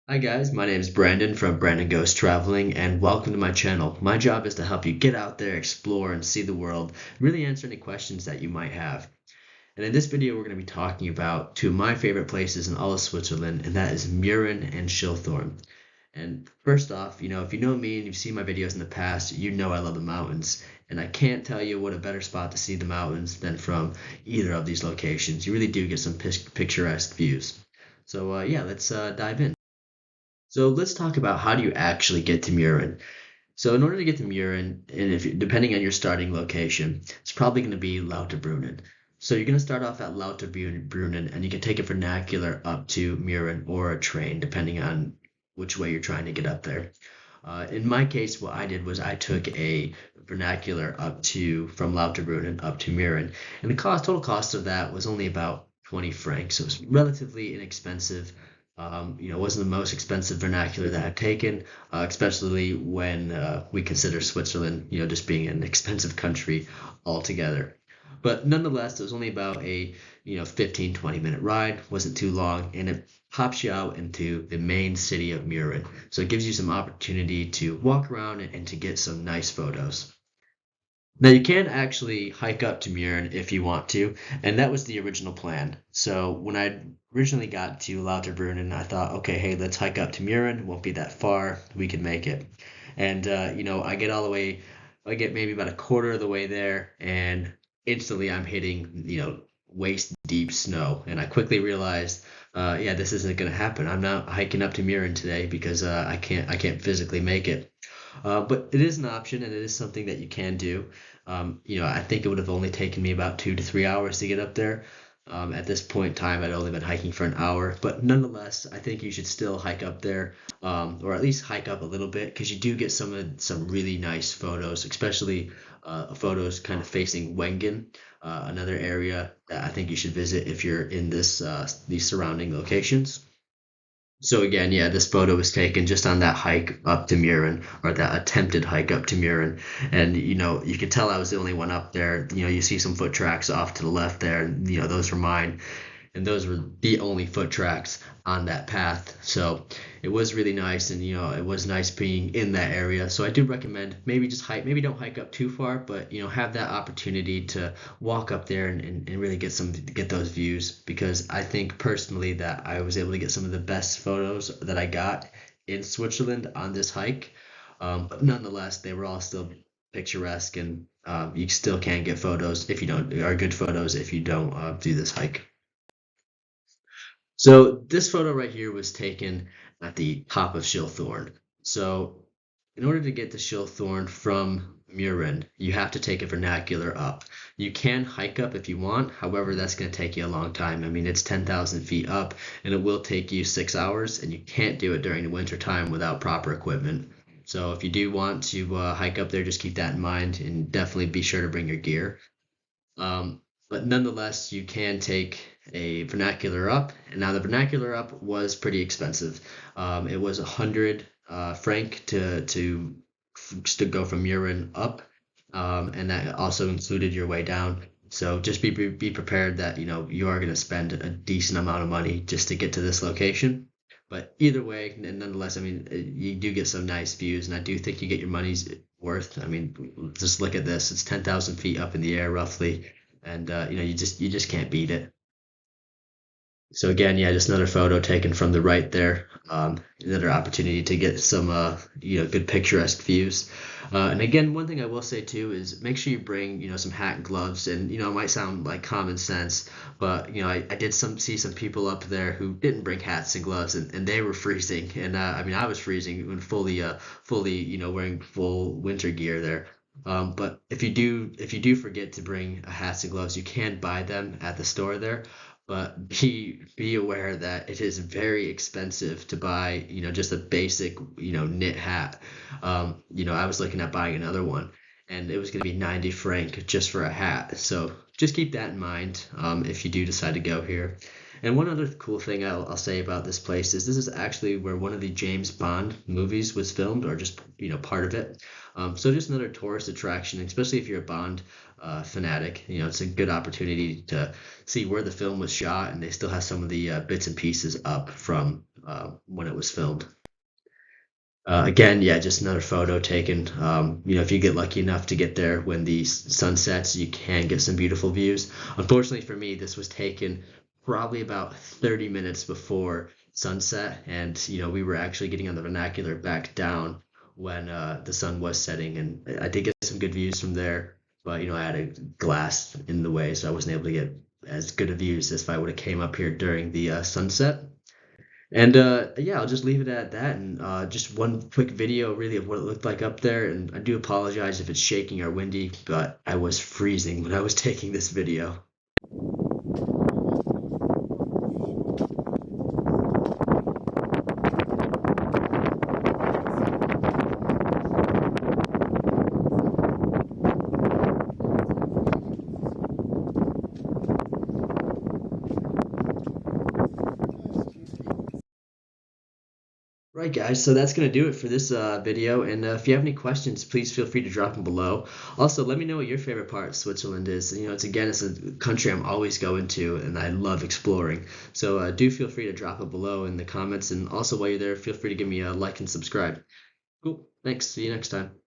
Hi guys, my name is Brandon from Brandon Goes Traveling, and welcome to my channel. My job is to help you get out there, explore, and see the world, really answer any questions that you might have. And in this video, we're going to be talking about two of my favorite places in all of Switzerland, and that is Murren and Schilthorn. And first off, if you know me and you've seen my videos in the past, you know I love the mountains. And I can't tell you what a better spot to see the mountains than from either of these locations. You really do get some picturesque views. So yeah, let's dive in. So let's talk about how do you actually get to Murren. So in order to get to Murren, and if depending on your starting location, it's probably going to be Lauterbrunnen. So you're going to start off at Lauterbrunnen, and you can take a vernacular up to Murren or a train, depending on which way you're trying to get up there. In my case, what I did was I took a vernacular up to from Lauterbrunnen up to Murren, and the total cost of that was only about 20 francs. So it was relatively inexpensive. It wasn't the most expensive vernacular that I've taken, especially when we consider Switzerland, just being an expensive country altogether. But nonetheless, it was only about a 15-20 minute ride, wasn't too long, and it pops you out into the main city of Murren. So it gives you some opportunity to walk around and to get some nice photos. Now you can actually hike up to Murren if you want to, and that was the original plan. So when I originally got to Lauterbrunnen, I thought, okay, hey, let's hike up to Murren. It won't be that far. We can make it. And I get all the way, I get maybe about a quarter of the way there, and instantly I'm hitting, waist deep snow. And I quickly realized, yeah, this isn't going to happen. I'm not hiking up to Murren today because I can't physically make it. But it is an option and it is something that you can do. I think it would have only taken me about 2 to 3 hours to get up there. At this point in time, I'd only been hiking for an hour, but nonetheless, I think you should still hike up there, or at least hike up a little bit, because you do get some really nice photos, especially photos kind of facing Wengen, another area that I think you should visit if you're in these surrounding locations. So again, yeah, this photo was taken just on that hike up to Murren, or that attempted hike up to Murren. And you could tell I was the only one up there. You see some foot tracks off to the left there, and those were mine, and those were the only foot tracks on that path. So it was really nice, and it was nice being in that area. So I do recommend maybe just maybe don't hike up too far, but have that opportunity to walk up there and really get those views, because I think personally that I was able to get some of the best photos that I got in Switzerland on this hike. But nonetheless, they were all still picturesque, and you still can get photos if you don't are good photos if you don't do this hike. So this photo right here was taken at the top of Schilthorn. So in order to get to Schilthorn from Murren, you have to take a vernacular up. You can hike up if you want, however, that's going to take you a long time. I mean, it's 10,000 feet up, and it will take you 6 hours, and you can't do it during the winter time without proper equipment. So if you do want to hike up there, just keep that in mind, and definitely be sure to bring your gear. But nonetheless, you can take a vernacular up. And now the vernacular up was pretty expensive. It was 100 franc to go from Murren up, and that also included your way down. So just be prepared that you are going to spend a decent amount of money just to get to this location. But either way, and nonetheless, I mean, you do get some nice views, and I do think you get your money's worth. I mean, just look at this; it's 10,000 feet up in the air, roughly, and you just can't beat it. So again, yeah, just another photo taken from the right there. Another opportunity to get some, good picturesque views. And again, one thing I will say too is make sure you bring, some hat and gloves. And it might sound like common sense, but I did see some people up there who didn't bring hats and gloves, and they were freezing. And I mean, I was freezing when fully, wearing full winter gear there. But if you do forget to bring hats and gloves, you can buy them at the store there, but be aware that it is very expensive to buy, just a basic, knit hat. I was looking at buying another one, and it was going to be 90 franc just for a hat. So just keep that in mind if you do decide to go here. And one other cool thing I'll say about this place is this is actually where one of the James Bond movies was filmed, or just part of it. So just another tourist attraction, especially if you're a Bond fanatic. It's a good opportunity to see where the film was shot, and they still have some of the bits and pieces up from when it was filmed. Again, yeah, just another photo taken. If you get lucky enough to get there when the sun sets, you can get some beautiful views. Unfortunately for me, this was taken probably about 30 minutes before sunset, and we were actually getting on the vernacular back down when the sun was setting, and I did get some good views from there. But I had a glass in the way, so I wasn't able to get as good of views as if I would have came up here during the sunset. And yeah, I'll just leave it at that. And just one quick video, really, of what it looked like up there. And I do apologize if it's shaking or windy, but I was freezing when I was taking this video. Right, guys, so that's going to do it for this video. And if you have any questions, please feel free to drop them below. Also, let me know what your favorite part of Switzerland is. It's a country I'm always going to, and I love exploring. So do feel free to drop it below in the comments. And also, while you're there, feel free to give me a like and subscribe. Cool. Thanks. See you next time.